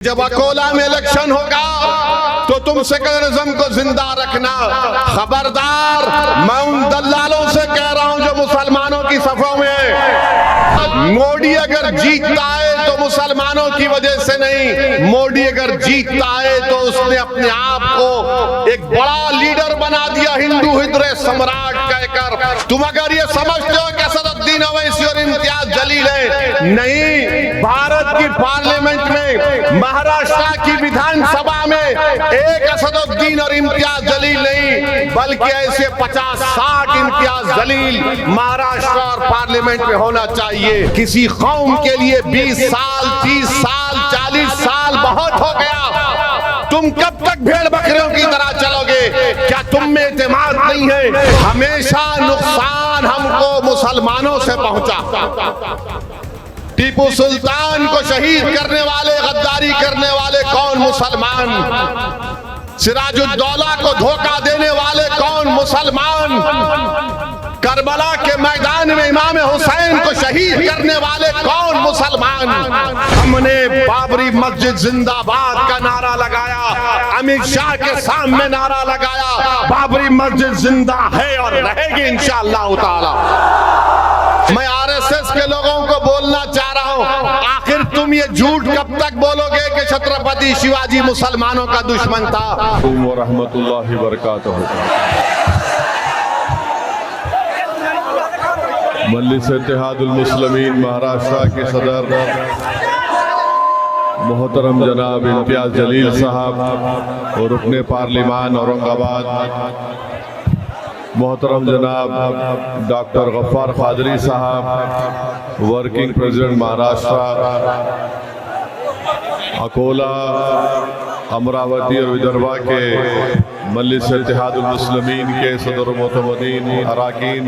जब अकोला में इलेक्शन होगा तो तुम सेक्युलरिज्म को जिंदा रखना। खबरदार, मैं उन दल्लालों से कह रहा हूं जो मुसलमानों की सफों में। मोदी अगर जीतता है तो मुसलमानों की वजह से नहीं, मोदी अगर जीतता है तो उसने अपने आप को एक बड़ा लीडर बना दिया, हिंदू हृदय सम्राट कहकर। तुम अगर ये समझते हो कि असदुद्दीन ओवैसी और इम्तियाज जलील है, नहीं। भारत की पार्लियामेंट में, महाराष्ट्र की विधानसभा में एक असदुद्दीन और इम्तियाज जलील नहीं, बल्कि ऐसे 50-60 इम्तियाज जलील महाराष्ट्र और पार्लियामेंट में होना चाहिए। किसी कौम के लिए 20 साल, 30 साल, 40 साल बहुत हो गया। तुम कब तक भेड़ बकरियों की तरह चलोगे? क्या तुम में एतमाद नहीं है? हमेशा नुकसान हमको मुसलमानों से पहुंचा। टीपू सुल्तान को शहीद करने वाले, गद्दारी करने वाले कौन? मुसलमान। सिराजुद्दौला को धोखा देने वाले कौन? मुसलमान। करबला के मैदान में इमाम हुसैन को शहीद करने वाले कौन? मुसलमान। हमने बाबरी मस्जिद जिंदाबाद का नारा लगाया, अमित शाह के सामने नारा लगाया, बाबरी मस्जिद जिंदा है और रहेगी इंशाअल्लाह ताला। मैं आरएसएस के लोगों को बोलना चाह रहा हूं, आखिर तुम ये झूठ कब तक बोलोगे कि छत्रपति शिवाजी मुसलमानों का दुश्मन था? व रहमतुल्लाहि व बरकातहू। मजलिस इत्तेहादुल मुस्लिमीन महाराष्ट्र के सदर मोहतरम जनाब इम्तियाज जलील साहब और रुकने पार्लिमान औरंगाबाद मोहतरम जनाब डॉक्टर गफ्फार कादरी साहब, वर्किंग प्रेसिडेंट महाराष्ट्र, अकोला, अमरावती और विदर्भा के मजलिस इत्तेहादुल मुस्लिमीन के सदर मोतमदीन अराकीन,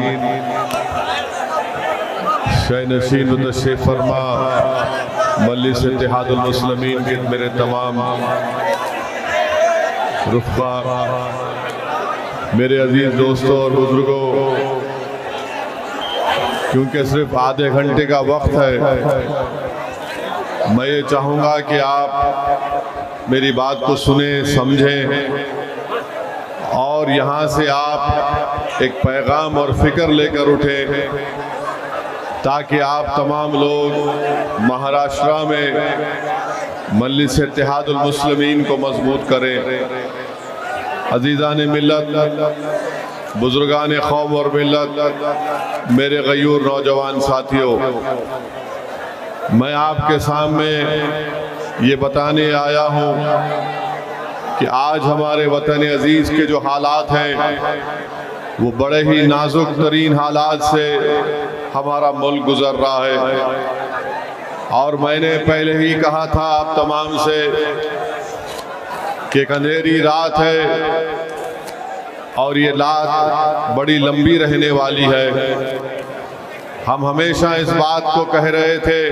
शय नशीन मुतशरीफ फरमा मजलिस इत्तेहादुल मुस्लिमीन के मेरे तमाम रुफ़ा, मेरे अजीज दोस्तों और बुजुर्गों, क्योंकि सिर्फ आधे घंटे का वक्त है, मैं ये चाहूँगा कि आप मेरी बात को सुने, समझें और यहाँ से आप एक पैगाम और फिक्र लेकर उठें, ताकि आप तमाम लोग महाराष्ट्र में मजलिस इत्तेहादुल मुस्लिमीन को मजबूत करें। अजीज़ान मिल्लत, बुजुर्गान कौम और मिल्लत, मेरे गयूर नौजवान साथियों, मैं आपके सामने ये बताने आया हूँ कि आज हमारे वतन अजीज़ के जो हालात हैं वो बड़े ही नाजुक तरीन हालात से हमारा मुल्क गुजर रहा है। और मैंने पहले ही कहा था आप तमाम से कि एक अंधेरी रात है और ये रात बड़ी लंबी रहने वाली है। हम हमेशा इस बात को कह रहे थे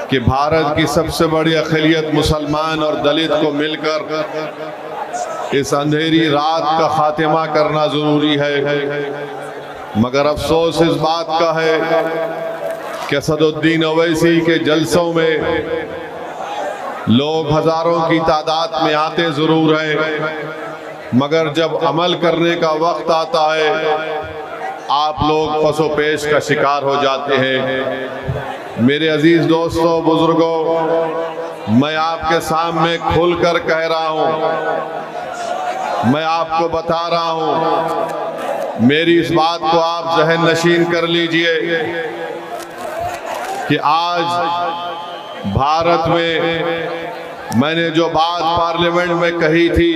कि भारत की सबसे बड़ी अक़लियत मुसलमान और दलित को मिलकर इस अंधेरी रात का खात्मा करना ज़रूरी है। मगर अफसोस इस बात का है कि असदुद्दीन ओवैसी के जलसों में लोग हजारों की तादाद में आते ज़रूर हैं, मगर जब अमल करने का वक्त आता है आप लोग पसोपेश का शिकार हो जाते हैं। मेरे अजीज दोस्तों, बुजुर्गों, मैं आपके सामने खुलकर कह रहा हूँ, मैं आपको बता रहा हूँ, मेरी इस बात को आप जहन नशीन कर लीजिए कि आज भारत में मैंने जो बात पार्लियामेंट में कही थी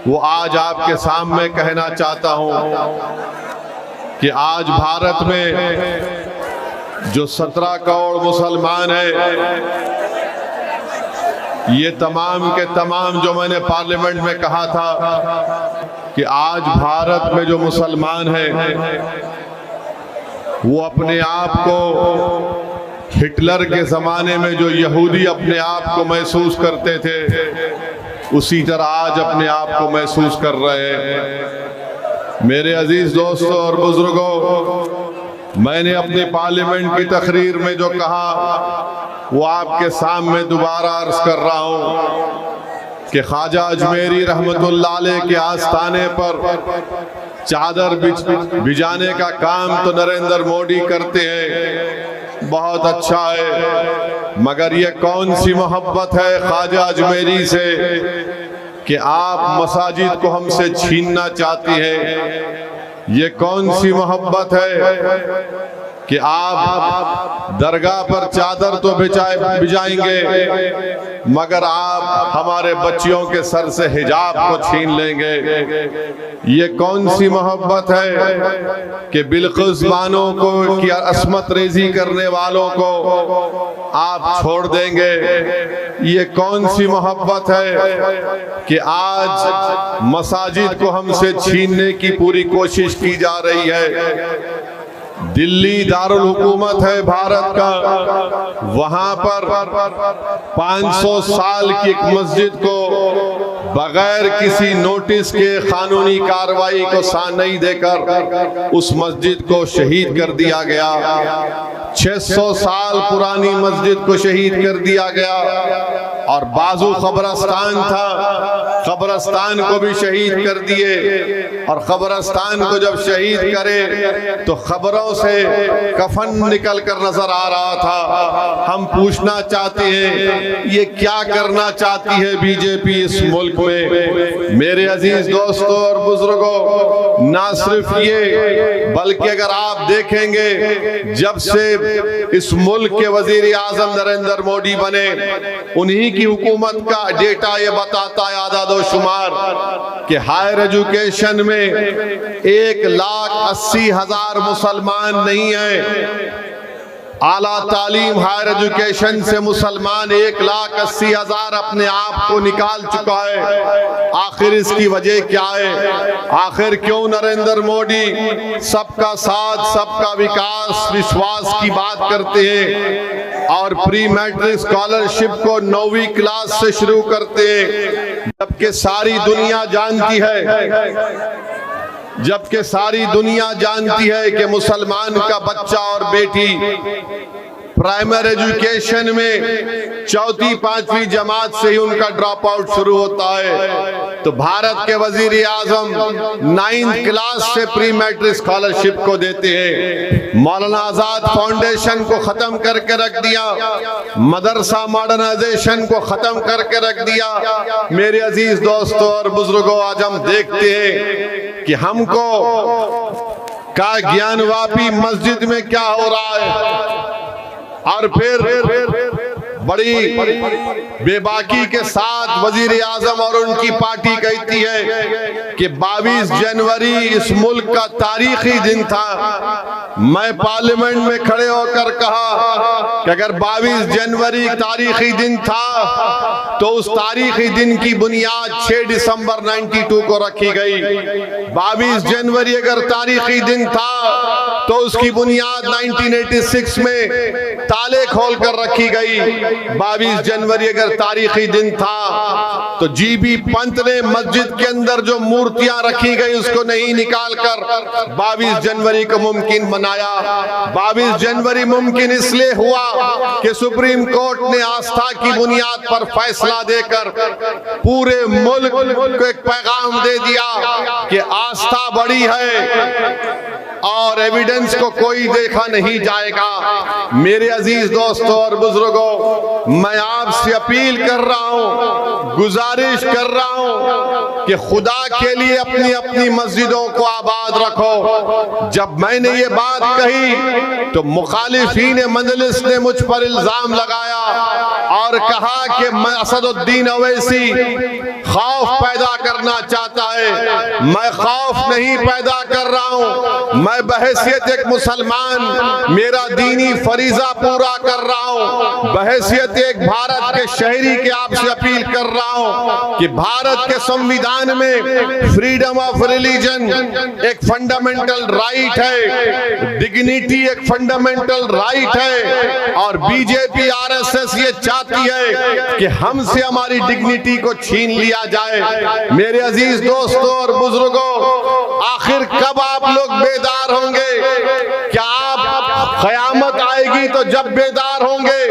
वो आज आपके सामने कहना चाहता हूं कि आज भारत में जो 17 करोड़ मुसलमान हैं, ये तमाम के तमाम जो मैंने पार्लियामेंट में कहा था कि आज भारत में जो मुसलमान हैं वो अपने आप को हिटलर के ज़माने में जो यहूदी अपने आप को महसूस करते थे उसी तरह आज अपने आप को महसूस कर रहे हैं। मेरे अजीज दोस्तों और बुजुर्गों, मैंने अपने पार्लियामेंट की तकरीर में जो कहा वो आपके सामने दोबारा अर्ज कर रहा हूँ कि ख्वाजा अजमेरी रहमतुल्लाह अलैह के आस्थाने पर चादर बिछाने का काम तो नरेंद्र मोदी करते हैं, बहुत अच्छा है, मगर ये कौन सी मोहब्बत है ख्वाजा अजमेरी से कि आप मसाजिद को हमसे छीनना चाहती हैं। ये कौन सी मोहब्बत है कि आप दरगाह पर चादर तो बिछाएंगे मगर आप हमारे बच्चियों के सर से हिजाब को छीन लेंगे। ये कौन सी मोहब्बत है कि बिल्किस बानो को की असमत रेजी करने वालों को आप छोड़ देंगे। ये कौन सी मोहब्बत है कि आज मसाजिद को हमसे छीनने की पूरी कोशिश की जा रही है। दिल्ली दारुल हुकूमत है भारत का, वहां पर 500 साल की एक मस्जिद को बगैर किसी नोटिस के कानूनी कार्रवाई को नहीं देकर उस मस्जिद को शहीद कर दिया गया। 600 साल पुरानी मस्जिद को शहीद कर दिया गया और बाजू कब्रस्तान था, कब्रस्तान को भी शहीद कर दिए। और कब्रस्तान को जब शहीद करे तो खबरों से कफन निकल कर नजर आ रहा था। हम पूछना चाहते हैं ये क्या करना चाहती है बीजेपी इस मुल्क में। मेरे अजीज दोस्तों और बुजुर्गों, ना सिर्फ ये बल्कि अगर आप देखेंगे जब से इस मुल्क के वजीर आजम नरेंद्र मोदी बने उन्हीं की हुकूमत का डेटा ये बताता है आदादोशुमार कि हायर एजुकेशन में 1,80,000 मुसलमान नहीं है। आला तालीम हायर एजुकेशन से मुसलमान 1,80,000 अपने आप को निकाल चुका है। आखिर इसकी वजह क्या है? आखिर क्यों नरेंद्र मोदी सबका साथ सबका विकास विश्वास की बात करते हैं और प्री मैट्रिक स्कॉलरशिप को 9वीं क्लास से शुरू करते हैं, जबकि सारी दुनिया जानती है कि मुसलमान का बच्चा और बेटी प्राइमरी एजुकेशन में 4वीं-5वीं जमात से ही उनका ड्रॉप आउट शुरू होता है। तो भारत के वजीर आजम 9th क्लास से प्री मैट्रिक स्कॉलरशिप को देते हैं। मौलाना आजाद फाउंडेशन को खत्म करके रख दिया, मदरसा मॉडर्नाइजेशन को खत्म करके रख दिया। मेरे अजीज दोस्तों और बुजुर्गों, आज हम देखते हैं कि हमको का ज्ञानवापी मस्जिद में क्या हो रहा है और फिर बड़ी बेबाकी के साथ वजीर आजम और उनकी पार्टी कहती है कि 22 जनवरी इस मुल्क का तारीखी दिन था। मैं पार्लियामेंट में खड़े होकर कहा कि अगर 22 जनवरी तारीखी दिन था तो उस तारीखी दिन की बुनियाद 6 दिसंबर 92 को रखी गई। 22 जनवरी अगर तारीखी दिन था तो उसकी बुनियाद 1986 में ताले खोल कर रखी गई। 22 जनवरी अगर तारीखी दिन था तो जीबी पंत ने मस्जिद के अंदर जो मूर्तियां रखी गई उसको नहीं निकालकर 22 जनवरी को मुमकिन बनाया। 22 जनवरी मुमकिन इसलिए हुआ कि सुप्रीम कोर्ट ने आस्था की बुनियाद पर फैसला देकर पूरे मुल्क को एक पैगाम दे दिया कि आस्था बड़ी है और एविडेंस को कोई देखा नहीं जाएगा। मेरे अजीज दोस्तों और बुजुर्गों, मैं आपसे अपील कर रहा हूं, गुजारिश कर रहा हूं कि खुदा के लिए अपनी अपनी मस्जिदों को आबाद रखो। जब मैंने ये बात कही तो मुखालिफीन मजलिस ने मुझ पर इल्जाम लगाया और कहा कि मैं असदुद्दीन अवैसी खौफ पैदा करना चाहता है। मैं खौफ नहीं पैदा कर रहा हूं, मैं बहैसियत एक मुसलमान मेरा दीनी फरीजा पूरा कर रहा हूं। बहैसियत एक भारत के शहरी के आपसे अपील कर रहा हूं कि भारत के संविधान में फ्रीडम ऑफ रिलीजन एक फंडामेंटल राइट है, डिग्निटी एक फंडामेंटल राइट है और बीजेपी आरएसएस ये चाहती है कि हमसे हमारी डिग्निटी को छीन लिया जाए। मेरे अजीज दोस्तों और बुजुर्गों, आखिर कब आप लोग बेदार होंगे? क्या आप क़यामत आएगी तो जब बेदार होंगे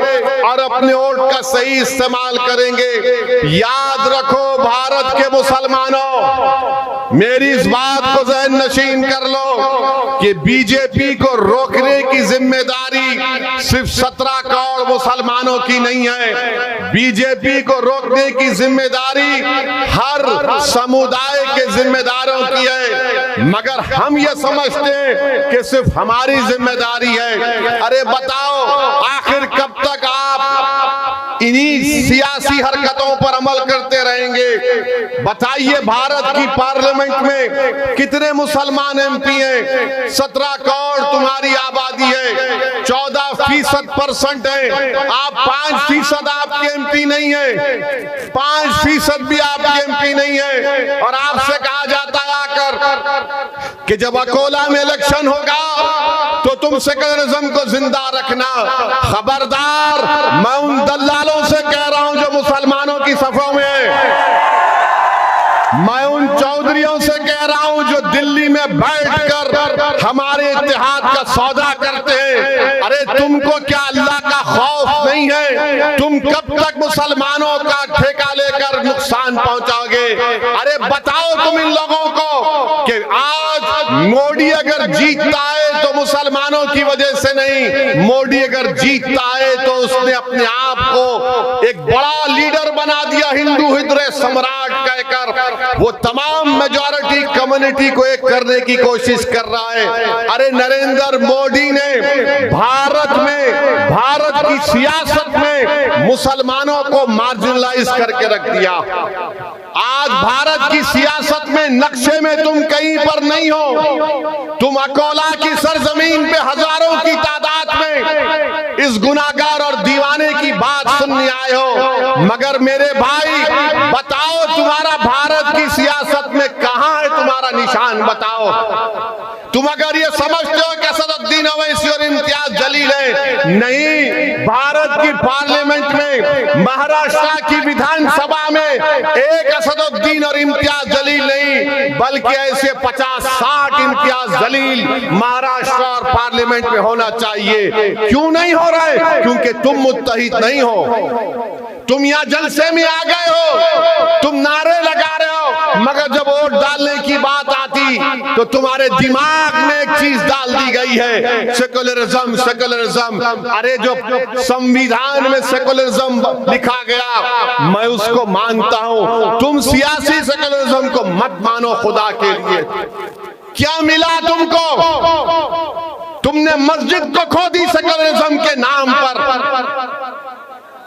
और अपने वोट का सही इस्तेमाल करेंगे। याद रखो भारत के मुसलमानों, मेरी इस बात को ज़हन नशीन कर लो कि बीजेपी को रोकने की जिम्मेदारी सिर्फ 17 करोड़ मुसलमानों की नहीं है। बीजेपी को रोकने की जिम्मेदारी हर समुदाय के जिम्मेदारों की है, मगर हम ये समझते हैं कि सिर्फ हमारी जिम्मेदारी है। अरे बताओ, आखिर कब तक आप इन्हीं सियासी हरकतों पर अमल करते रहेंगे? बताइए, भारत की पार्लियामेंट में कितने मुसलमान एमपी हैं? 17 करोड़ तुम्हारी आबादी है, 14% है। आप 5% आपके एमपी नहीं है, 5% भी आपके एमपी नहीं है। और आपसे कहा जाता है आकर कि जब अकोला में इलेक्शन होगा तो तुम सेकुलरिज्म को जिंदा रखना। खबरदार, मैं उन दल्लालों से कह रहा हूं जो मुसलमानों की सफों में है। मैं उन चौधरियों से कह रहा हूं जो दिल्ली में बैठकर हमारे इत्तेहाद का सौदा करते हैं। अरे तुमको क्या अल्लाह का खौफ नहीं है? तुम कब तक मुसलमानों का ठेका लेकर नुकसान पहुंचाओगे? अरे बताओ तुम इन लोगों को कि आज मोदी अगर जीतता है तो मुसलमानों की वजह से नहीं, मोदी अगर जीतता है तो उसने अपने आप को एक बड़ा लीडर बना दिया, हिंदू हृदय सम्राट कहकर वो तमाम मेजॉरिटी कम्युनिटी को एक करने की कोशिश कर रहा है। अरे नरेंद्र मोदी ने भारत में, भारत की सियासत में मुसलमानों को मार्जिनलाइज करके रख दिया। आज भारत की सियासत में नक्शे में तुम कहीं पर नहीं हो। तुम अकोला की सरजमीन पे हजारों की तादाद में इस गुनाहगार और दीवाने की बात सुनने आए हो, मगर मेरे भाई बताओ, तुम्हारा भारत की सियासत में कहां है तुम्हारा निशान? बताओ। तुम अगर ये समझते हो कि असदुद्दीन ओवैसी और इम्तियाज जलील है, नहीं, भारत की पार्लियामेंट में, महाराष्ट्र की विधानसभा में एक असदुद्दीन और इम्तियाज जलील नहीं, बल्कि ऐसे 50-60 इम्तियाज जलील महाराष्ट्र और पार्लियामेंट में होना चाहिए। क्यों नहीं हो रहा है? क्योंकि तुम मुत्तहिद नहीं हो। तुम यहाँ जलसे में आ गए हो, तुम नारे लगा रहे हो, मगर जब वोट डालने की बात आती तो तुम्हारे दिमाग में एक चीज डाल दी गई है, सेकुलरिज्म, सेकुलरिज्म। अरे जो संविधान में सेकुलरिज्म लिखा गया मैं उसको मानता हूं, तुम सियासी सेकुलरिज्म को मत मानो खुदा के लिए। क्या मिला तुमको? तुमने मस्जिद को खो दी सेकुलरिज्म के नाम पर,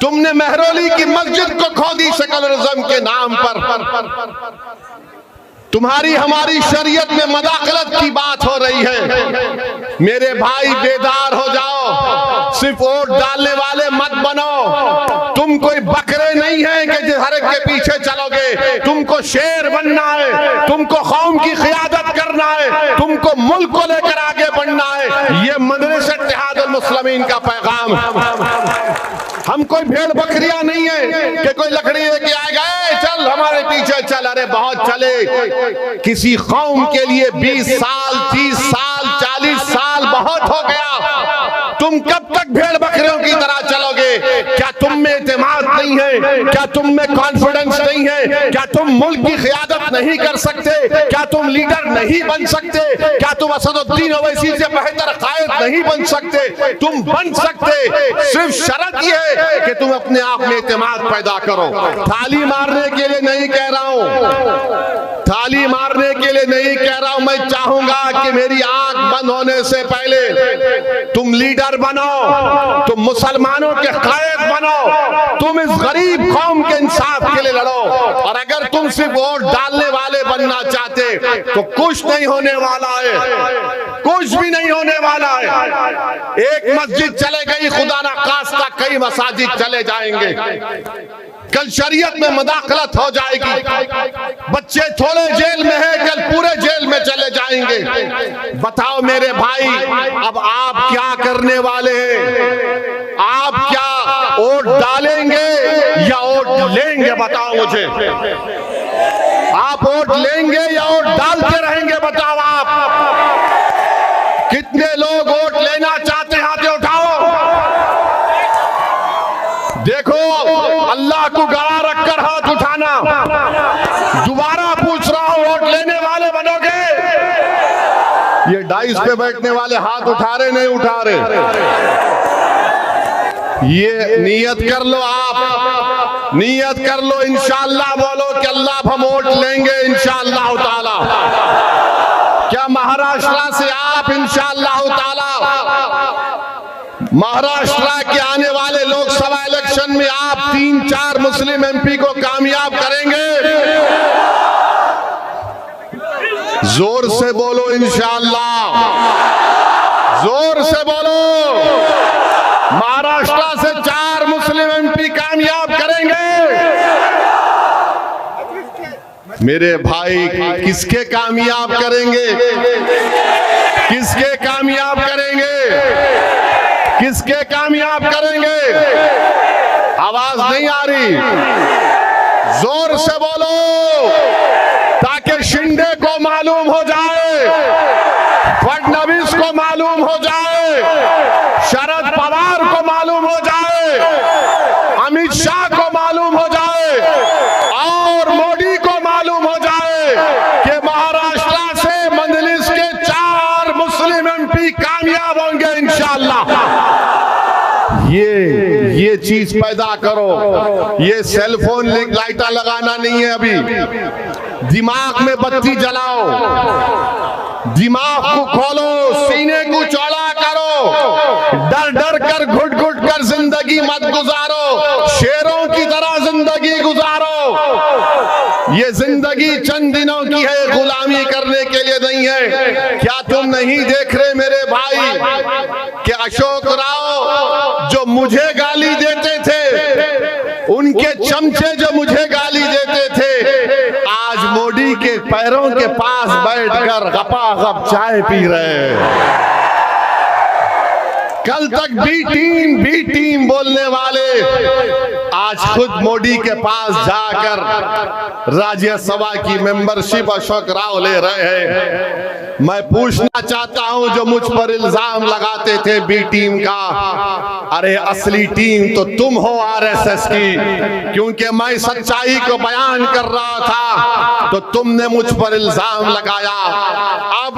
तुमने मेहरौली की मस्जिद को खो दी सेकुलरिज्म के नाम पर। तुम्हारी हमारी शरीयत में मदाखलत की बात हो रही है। मेरे भाई बेदार हो जाओ, सिर्फ वोट डालने वाले मत बनो। तुम कोई बकरे नहीं है कि हर एक के पीछे चलोगे। तुमको शेर बनना है, तुमको कौम की क़ियादत करना है, तुमको मुल्क को लेकर आगे बढ़ना है। ये मदरसे इत्तेहादुल मुस्लिमीन का पैगाम है। हम कोई भेड़ बकरियां नहीं है कि कोई लकड़ी लेके आ गए, चल हमारे पीछे चल। अरे बहुत चले, किसी कौम के लिए 20 साल, 30 साल, 40 साल बहुत हो गया। तुम कब तक भेड़ बकरियों की तरह चलोगे? क्या तुम में एतमाद नहीं है? क्या तुम में कॉन्फिडेंस नहीं है? क्या तुम मुल्क की क़ियादत नहीं कर सकते? क्या तुम लीडर नहीं बन सकते? क्या तुम असदुद्दीन ओवैसी से बेहतर कायद नहीं बन सकते? तुम बन सकते, सिर्फ शर्त यह है कि तुम अपने आप में एतमाद पैदा करो। थाली मारने के लिए नहीं कह रहा हूं, थाली मारने के लिए नहीं कह रहा हूं। मैं चाहूंगा कि मेरी आंख बंद होने से पहले तुम लीडर बनो, तुम मुसलमानों के कायद बनो, तुम इस गरीब कौम के इंसाफ के लिए लड़ो। और अगर तुम सिर्फ वोट डालने वाले बनना चाहते तो कुछ नहीं होने वाला है, कुछ भी नहीं होने वाला है। एक मस्जिद चले गई, खुदा ना खास्ता कई मसाजिद चले जाएंगे। कल शरीयत में मदाखलत हो जाएगी, बच्चे थोड़े जेल में हैं, कल पूरे जेल में चले जाएंगे। बताओ मेरे भाई, अब आप क्या करने वाले हैं? आप क्या वोट डालेंगे या वोट लेंगे? बताओ मुझे, आप वोट लेंगे या वोट डालते रहेंगे? बताओ आप। कितने लोग वोट लेना चाहते हैं? दोबारा पूछ रहा हूं, वोट लेने वाले बनोगे? ये डाइस पे बैठने वाले हाथ उठा रहे नहीं उठा रहे? ये नियत कर लो, आप नियत कर लो, इंशाअल्लाह बोलो कि अल्लाह हम वोट लेंगे इंशाअल्लाह ताला। क्या महाराष्ट्र से आप इंशाअल्लाह ताला महाराष्ट्र के आने वाले लोकसभा इलेक्शन में आप 3-4 मुस्लिम एमपी को कामयाब करेंगे? जोर से बोलो इंशाअल्लाह, जोर से बोलो। महाराष्ट्र से 4 मुस्लिम एमपी कामयाब करेंगे? मेरे भाई, किसके कामयाब करेंगे? किसके कामयाब करेंगे? किसके कामयाब करेंगे? आवाज नहीं आ रही, जोर से बोलो ताकि शिंदे को मालूम हो जाए, फडणवीस को मालूम हो जाए, शरद पवार को मालूम हो जाए, अमित शाह को मालूम हो जाए और मोदी को मालूम हो जाए कि महाराष्ट्र से मजलिस के 4 मुस्लिम एमपी कामयाब होंगे इंशाअल्लाह। ये चीज पैदा करो। ये सेलफोन लाइटा लगाना नहीं है, अभी दिमाग में बत्ती जलाओ, दिमाग को खोलो, सीने को चौड़ा करो, डर डर कर घुट घुट कर जिंदगी मत गुजारो, शेरों की तरह जिंदगी गुजारो। ये जिंदगी चंद दिनों की है, गुलामी करने के लिए नहीं है। क्या तुम नहीं देख रहे मेरे भाई कि अशोक राव जो मुझे गाली देते थे, उनके चमचे जो मुझे गाली देते थे, आज मोदी के पैरों के पास बैठकर गपागप चाय पी रहे हैं। कल तक बी टीम बोलने वाले आज खुद मोदी के पास जाकर राज्यसभा की मेंबरशिप अशोक राव ले रहे हैं। मैं पूछना चाहता हूं, जो मुझ पर इल्जाम लगाते थे बी टीम का, अरे असली टीम तो तुम हो आरएसएस की, क्योंकि मैं सच्चाई को बयान कर रहा था तो तुमने मुझ पर इल्जाम लगाया। अब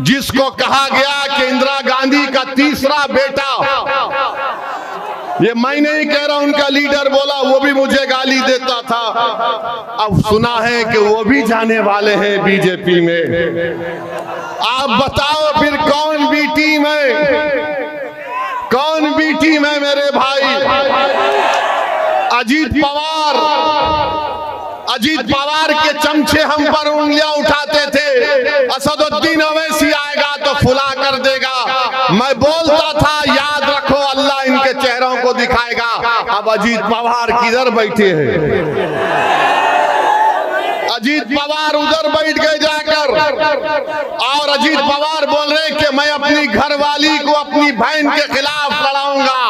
जिसको कहा गया कि इंदिरा गांधी का तीसरा बेटा, ये मैं नहीं कह रहा, उनका लीडर बोला, वो भी मुझे गाली देता था। अब सुना है कि वो भी जाने वाले हैं बीजेपी में। आप बताओ फिर कौन बी टीम है? कौन बी टीम है मेरे भाई? अजीत पवार के चमचे हम पर उंगलियां उठाते थे, असदुद्दीन ओवैसी आएगा तो फुला कर देगा। मैं बोलता था याद रखो, अल्लाह इनके चेहरों को दिखाएगा। अब अजीत पवार किधर बैठे हैं? अजीत पवार उधर बैठ गए जाकर, और अजीत पवार बोल रहे कि मैं अपनी घरवाली को अपनी बहन के खिलाफ लड़ाऊंगा।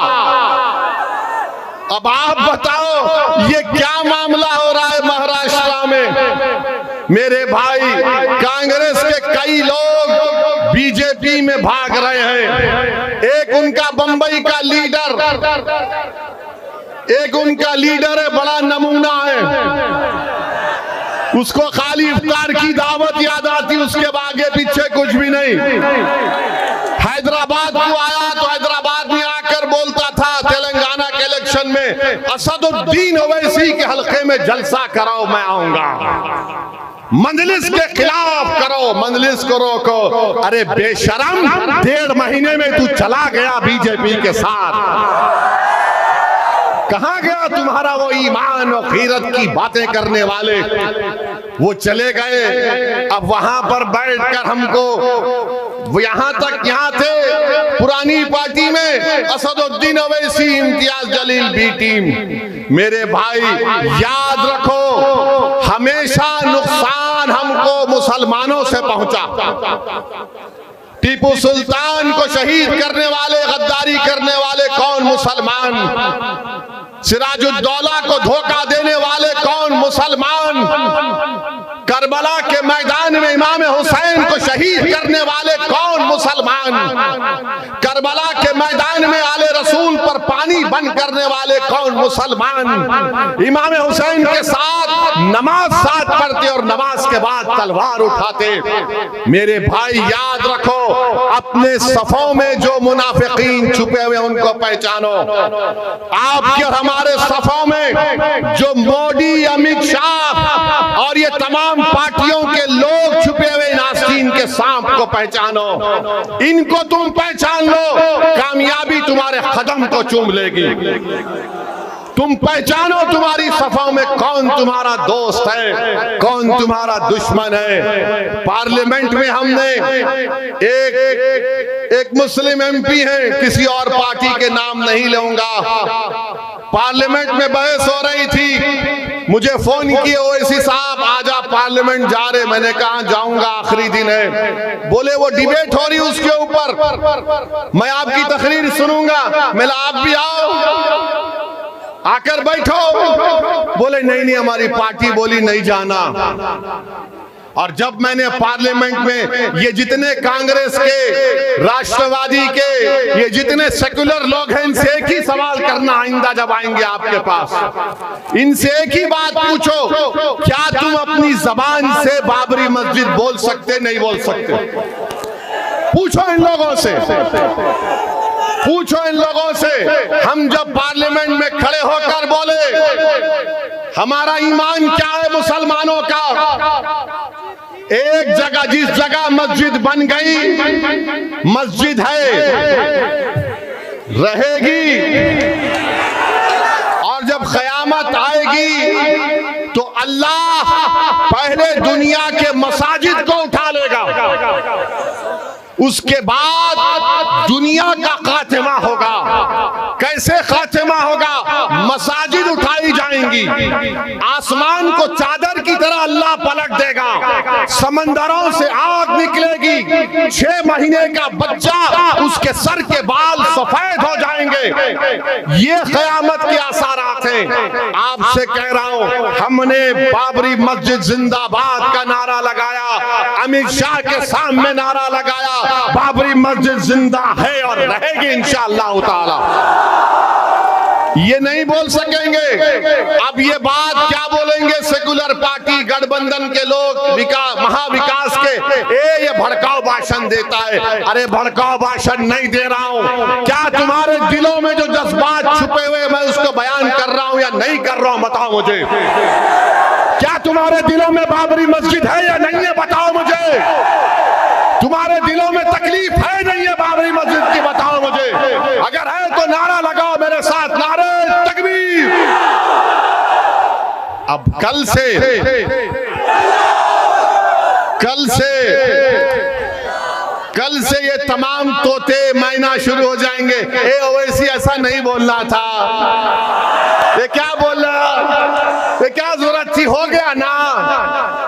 अब आप बताओ ये क्या मामला हो रहा है महाराष्ट्र में? मेरे भाई, कांग्रेस के कई लोग बीजेपी में भाग रहे हैं। एक उनका बंबई का लीडर है, बड़ा नमूना है। उसको खाली इफ्तार की दावत याद आती, उसके आगे पीछे कुछ भी नहीं। हैदराबाद को आया तो हैदराबाद में आकर बोलता था तेलंगाना के इलेक्शन में असदुद्दीन ओवैसी के हल्के में जलसा कराओ, मैं आऊंगा। मजलिस के खिलाफ करो, मजलिस को रोको। अरे बेशरम, 1.5 महीने में तू चला गया बीजेपी के साथ। कहां गया तुम्हारा वो ईमान और खीरत की बातें करने वाले? वो चले गए। अब वहां पर बैठकर हमको, वो यहाँ थे पुरानी पार्टी में असदुद्दीन ओवैसी, इम्तियाज जलील बी टीम। मेरे भाई याद रखो, हमेशा नुकसान हमको मुसलमानों से पहुंचा। टीपू सुल्तान को शहीद करने वाले, गद्दारी करने वाले कौन? मुसलमान। सिराजुद्दौला को धोखा देने वाले कौन? मुसलमान। करबला के मैदान में इमाम हुसैन को शहीद करने वाले कौन? मुसलमान। करबला के मैदान में आले रसूल पर पानी बंद करने वाले कौन मुसलमान इमाम हुसैन के साथ नमाज साथ पढ़ते और नमाज के बाद तलवार उठाते। मेरे भाई याद रखो, अपने सफों में जो मुनाफिकीन छुपे हुए उनको पहचानो। आपके और हमारे सफों में जो मोदी, अमित शाह और ये तमाम पार्टियों के लोग छुपे हुए नास्तीन के सांप को पहचानो। इनको तुम पहचान लो, कामयाबी तुम्हारे कदम को चूम लेगी। तुम पहचानो तुम्हारी सफाओं में कौन तुम्हारा दोस्त है, कौन तुम्हारा दुश्मन है। पार्लियामेंट में हमने एक मुस्लिम एमपी हैं, किसी और पार्टी के नाम नहीं लूंगा, पार्लियामेंट में बहस हो रही थी, मुझे फोन किए ओवैसी साहब आजा पार्लियामेंट जा रहे। मैंने कहा जाऊंगा, आखिरी दिन है। बोले वो डिबेट हो रही उसके ऊपर, मैं आपकी तकरीर सुनूंगा। मैं आप भी आओ, आकर बैठो। बोले नहीं नहीं, हमारी पार्टी बोली नहीं जाना। और जब मैंने पार्लियामेंट में ये जितने कांग्रेस के, राष्ट्रवादी के, ये जितने सेक्युलर लोग हैं, इनसे एक ही सवाल करना आइंदा जब आएंगे आपके पास, इनसे एक ही बात पूछो, क्या तुम अपनी जबान से बाबरी मस्जिद बोल सकते नहीं बोल सकते? पूछो इन लोगों से, पूछो इन लोगों से। हम जब पार्लियामेंट में खड़े होकर बोले हमारा ईमान क्या है मुसलमानों का, एक जगह जिस जगह मस्जिद बन गई, मस्जिद है, रहेगी, और जब क़यामत आएगी तो अल्लाह पहले दुनिया के मसाजिद को उठा लेगा, उसके बाद दुनिया का खात्मा होगा। कैसे खात्मा होगा? मसाजिद उठाई जाएंगी, आसमान को चादर की तरह अल्लाह पलट देगा, समंदरों से आग निकलेगी, 6 महीने का बच्चा, उसके सर के बाल सफेद हो जाएंगे। ये क़यामत के आसारात हैं। आपसे कह रहा हूं, हमने बाबरी मस्जिद जिंदाबाद का नारा लगाया, अमित शाह के सामने नारा लगाया, बाबरी मस्जिद जिंदा है और रहेगी इंशाअल्लाह ताला। ये नहीं बोल सकेंगे। अब ये बात क्या बोलेंगे सेकुलर पार्टी गठबंधन के लोग, महाविकास के, ये भड़काऊ भाषण देता है। अरे भड़काऊ भाषण नहीं दे रहा हूं। क्या तुम्हारे दिलों में जो जज्बात छुपे हुए मैं उसको बयान कर रहा हूं या नहीं कर रहा हूं? बताओ मुझे। क्या तुम्हारे दिलों में बाबरी मस्जिद है या नहीं है? बताओ मुझे। तुम्हारे दिलों में तकलीफ है नहीं है बाबरी मस्जिद की? बताओ मुझे। अगर है तो नारा लगाओ मेरे साथ, नारे तकबीर। अब कल से ये तमाम तोते मैना शुरू हो जाएंगे। ए ओवैसी ऐसा नहीं बोलना था, ये क्या बोल रहा, ये क्या जरूरत थी? हो गया ना,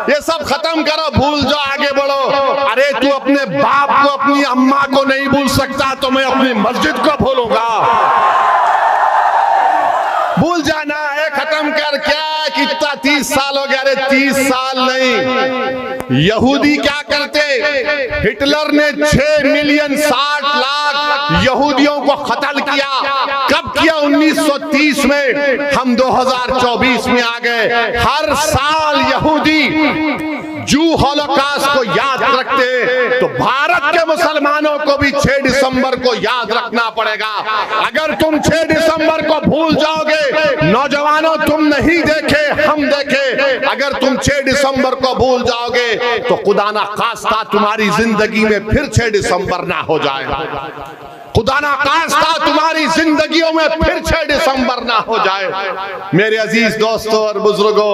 ये सब खत्म करो, भूल जाओ, आगे बढ़ो। अरे तू अपने बाप को, अपनी अम्मा को नहीं भूल सकता तो मैं अपनी मस्जिद को भूलूंगा? भूल जाना है, खत्म कर। क्या कितना 30 साल हो गया? अरे 30 साल नहीं, यहूदी क्या करते? हिटलर ने 6 मिलियन 60 लाख यहूदियों को कत्ल किया। कब किया? 1930 में। हम 2024 में आ गए। हर साल यहूदी जू हॉलोकॉस्ट को याद रखते हैं, तो भारत के मुसलमानों को भी 6 दिसंबर को याद रखना पड़ेगा। अगर तुम 6 दिसंबर को भूल जाओगे, नौजवानों तुम नहीं देखे हम देखे, अगर तुम 6 दिसंबर को भूल जाओगे तो खुदा ना खास्ता तुम्हारी जिंदगी में फिर 6 दिसंबर ना हो जाए। खुदा ना खास्ता तुम्हारी जिंदगियों में फिर 6 दिसंबर ना हो जाए। मेरे अजीज दोस्तों और बुजुर्गों,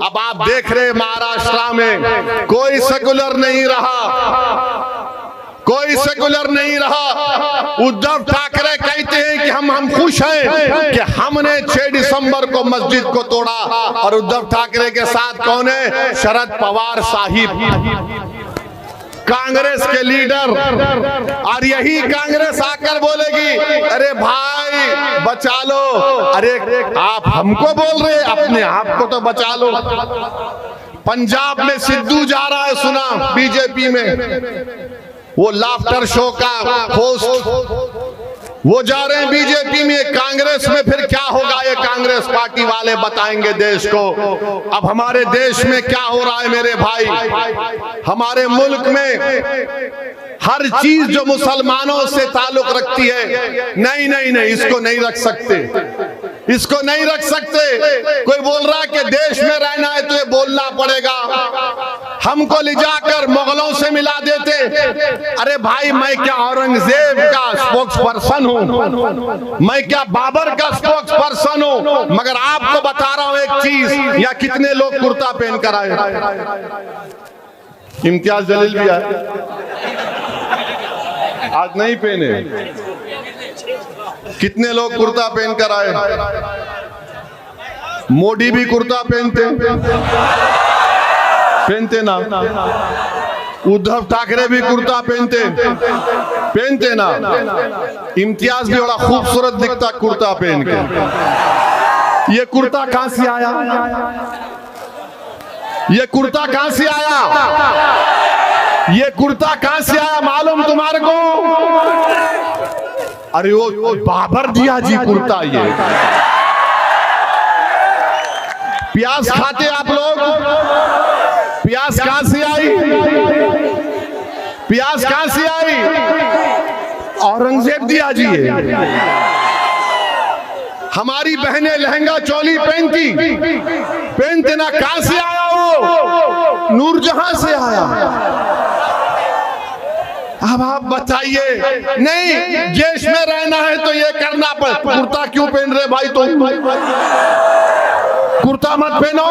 अब आप देख रहे महाराष्ट्र में कोई सेकुलर नहीं रहा, कोई सेकुलर नहीं रहा। उद्धव ठाकरे कहते हैं कि हम खुश हैं कि हमने 6 दिसंबर को मस्जिद को तोड़ा। और उद्धव ठाकरे के साथ कौन है? शरद पवार साहिब, कांग्रेस के लीडर। और यही कांग्रेस आकर बोलेगी अरे भाई बचा लो। अरे आप हमको बोल रहे, अपने आप को तो बचा लो। पंजाब में सिद्धू जा रहा है, सुना बीजेपी में, वो लाफ्टर शो का होस्ट, वो जा रहे हैं बीजेपी में, कांग्रेस में फिर क्या होगा ये कांग्रेस पार्टी वाले बताएंगे देश को। अब हमारे देश में क्या हो रहा है मेरे भाई, हमारे मुल्क में हर चीज जो मुसलमानों से ताल्लुक रखती है, नहीं नहीं नहीं, इसको नहीं रख सकते, इसको नहीं रख सकते। कोई बोल रहा है कि देश में रहना है तो ये बोलना पड़ेगा, हमको ले जाकर मुगलों से मिला देते। अरे भाई, मैं क्या औरंगजेब का स्पोक्स पर्सन हूं, मैं क्या बाबर का स्पोक्स पर्सन हूं, मगर आपको बता रहा हूं एक चीज, या कितने लोग कुर्ता पहन कर आए। इम्तियाज जलील भी आए, आज नहीं पहने। कितने लोग कुर्ता पहन कर आए। मोदी भी कुर्ता पहनते ना, उद्धव ठाकरे भी कुर्ता पहनते ना। इम्तियाज भी बड़ा खूबसूरत दिखता कुर्ता पहन के। ये कुर्ता कहां से आया, ये कुर्ता कहां से आया, ये कुर्ता कहां से आया मालूम तुम्हारे को? अरे वो बाबर दिया जी कुर्ता। ये प्याज खाते आप लोग, प्याज कहां से आई, प्याज कहां से आई? औरंगजेब दिया जी है। हमारी बहनें लहंगा चोली पहनते ना, कहां से आया वो? नूरजहां से आया। अब आप बताइए, नहीं देश में रहना है तो ये करना पड़े। कुर्ता क्यों पहन रहे भाई तुम? कुर्ता मत पहनो,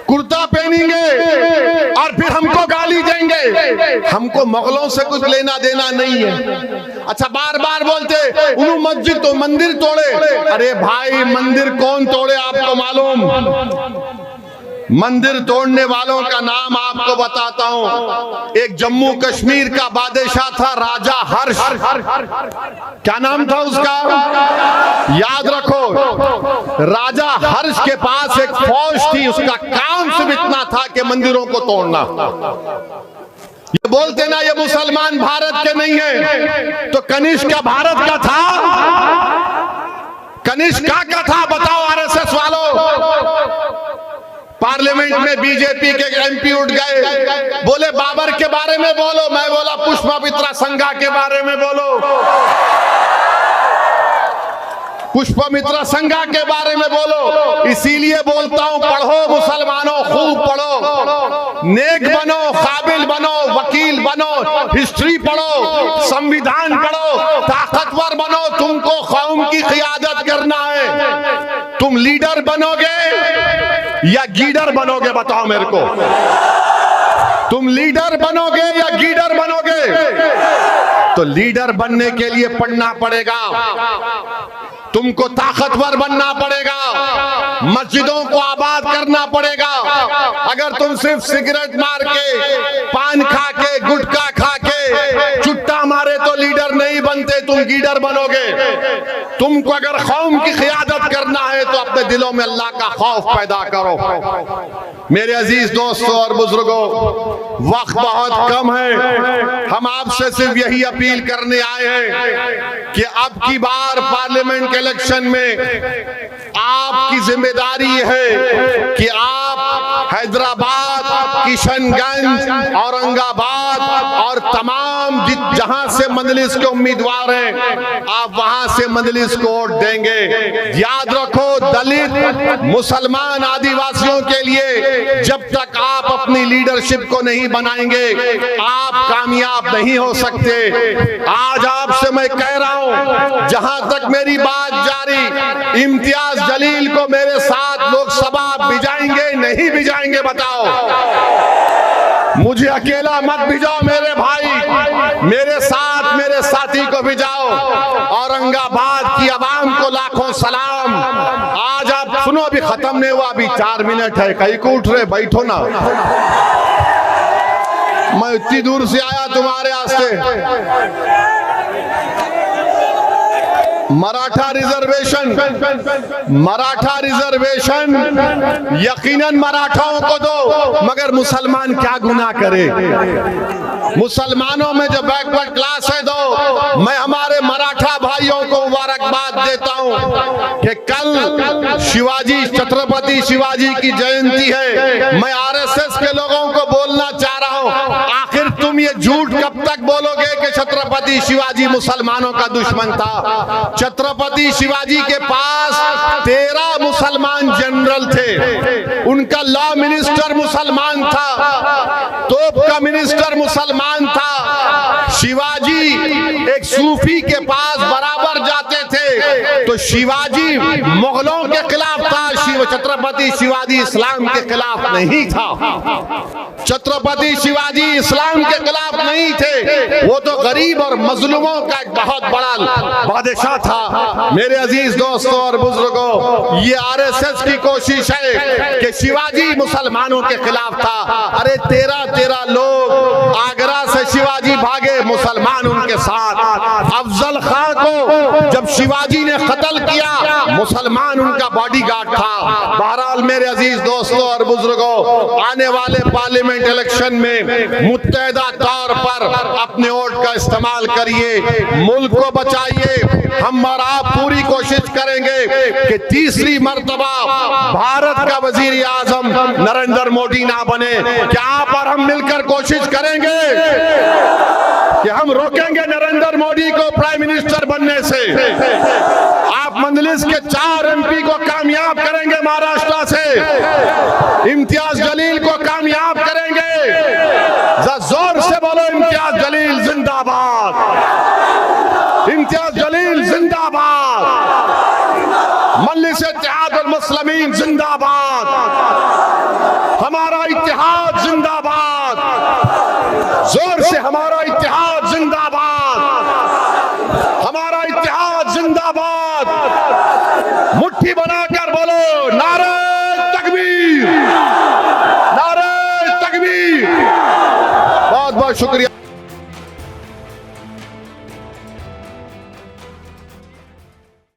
कुर्ता पहनेंगे और फिर हमको गाली देंगे। हमको मुगलों से कुछ लेना देना नहीं है। अच्छा, बार बार बोलते उन्होंने मस्जिद तो मंदिर तोड़े। अरे भाई, मंदिर कौन तोड़े आपको मालूम? मंदिर तोड़ने वालों का नाम आपको बताता हूं। एक जम्मू कश्मीर का बादशाह था, राजा हर्ष। क्या नाम था उसका? याद रखो, राजा हर्ष के पास एक फौज थी, उसका काम सिर्फ इतना था कि मंदिरों को तोड़ना। ये बोलते ना ये मुसलमान भारत के नहीं है, तो कनिष्क का भारत का था? कनिष्क का था? बताओ आरएसएस वालों। पार्लियामेंट में बीजेपी के एमपी उठ गए, बोले बाबर के बारे में बोलो। मैं बोला पुष्पमित्रा संघा के बारे में बोलो, पुष्पमित्रा संघा के बारे में बोलो। इसीलिए बोलता हूं, पढ़ो मुसलमानों, खूब पढ़ो, नेक बनो, काबिल बनो, वकील बनो, हिस्ट्री पढ़ो, संविधान पढ़ो, ताकतवर बनो। तुमको कौम की क़ियादत करना है। तुम लीडर बनोगे या गीडर बनोगे? बताओ मेरे को, तुम लीडर बनोगे या गीडर बनोगे? तो लीडर बनने के लिए पढ़ना पड़ेगा, तुमको ताकतवर बनना पड़ेगा, मस्जिदों को आबाद करना पड़ेगा। अगर तुम सिर्फ सिगरेट मार के, पान खा के, गुटखा खा के, चुट्टा मारे तो लीडर नहीं बनते, तुम गीडर बनोगे। तुमको अगर कौम की क़ियादत करना है तो अपने दिलों में अल्लाह का खौफ पैदा करो। मेरे अजीज दोस्तों और बुजुर्गों, वक्त बहुत कम है। हम आपसे सिर्फ यही अपील करने आए हैं कि अब की बार पार्लियामेंट के इलेक्शन में आपकी जिम्मेदारी है कि आप हैदराबाद, किशनगंज, औरंगाबाद और तमाम जहां से मजलिस के उम्मीदवार हैं, आप वहां से मजलिस को वोट देंगे। याद रखो, दलित, मुसलमान, आदिवासियों के लिए जब तक आप अपनी लीडरशिप को नहीं बनाएंगे, आप कामयाब नहीं हो सकते। आज आपसे मैं कह रहा हूं, जहां तक मेरी बात जारी, इम्तियाज जलील को मेरे साथ लोकसभा भिजाएंगे नहीं भिजाएंगे? बताओ, मुझे अकेला मत भिजाओ मेरे भाई, मेरे साथ मेरे साथी को भिजाओ। औरंगाबाद की आवाम को लाखों सलाम। आज आप सुनो, अभी खत्म नहीं हुआ, अभी 4 मिनट है, कहीं को उठ रहे, बैठो ना। मैं इतनी दूर से आया तुम्हारे वास्ते, मराठा रिजर्वेशन यकीनन मराठाओं को दो, मगर मुसलमान क्या गुनाह करे? मुसलमानों में जो बैकवर्ड क्लास है दो। मैं हमारे मराठा भाइयों को मुबारकबाद देता हूं कि कल शिवाजी, छत्रपति शिवाजी की जयंती है। मैं आरएसएस के लोगों को बोलना चाह रहा हूं, आखिर तुम ये झूठ कब तक बोलोगे कि छत्रपति शिवाजी मुसलमानों का दुश्मन था? छत्रपति शिवाजी के पास 13 मुसलमान जनरल थे, उनका लॉ मिनिस्टर मुसलमान था, तोप का मिनिस्टर मुसलमान था। शिवाजी एक सूफी के पास बराबर जाते थे, तो शिवाजी मुगलों के खिलाफ था, छत्रपति शिवाजी इस्लाम के खिलाफ नहीं था। छत्रपति शिवाजी इस्लाम के खिलाफ नहीं थे, वो तो गरीब और मजलूमों का एक बहुत बड़ा बादशाह था। मेरे अजीज दोस्तों और बुजुर्गों, ये आरएसएस की कोशिश है कि शिवाजी मुसलमानों के खिलाफ था। अरे 13 लोग आगरा से शिवाजी भागे, मुसलमान उनके साथ। अफजल खां को जब शिवाजी ने कत्ल किया, मुसलमान उनका बॉडीगार्ड था। बहरहाल मेरे अजीज दोस्तों और बुजुर्गों, आने वाले पार्लियामेंट इलेक्शन में मुत्तहदा तौर पर अपने वोट का इस्तेमाल करिए, मुल्क को बचाइए। हम और आप पूरी कोशिश करेंगे कि तीसरी मर्तबा भारत का वजीर आजम नरेंद्र मोदी ना बने। क्या आप और हम मिलकर कोशिश करेंगे कि हम रोकेंगे नरेंद्र मोदी को प्राइम मिनिस्टर बनने से? आप मंजलिस के 4 एमपी को कामयाब करेंगे महाराष्ट्र से, इम्तियाज जलील को कामयाब करेंगे। जोर से बोलो, इम्तियाज जलील जिंदाबाद, इम्तियाज जलील जिंदाबाद, मजलिस इत्तेहादुल मुस्लिमीन जिंदाबाद, हमारा इत्तेहाद जिंदाबाद, जोर से हमारा इत्तेहाद जिंदाबाद, हमारा इत्तेहाद जिंदाबाद। मुट्ठी बनाकर बोलो, नारे तकबीर, नारे तकबीर। बहुत बहुत शुक्रिया।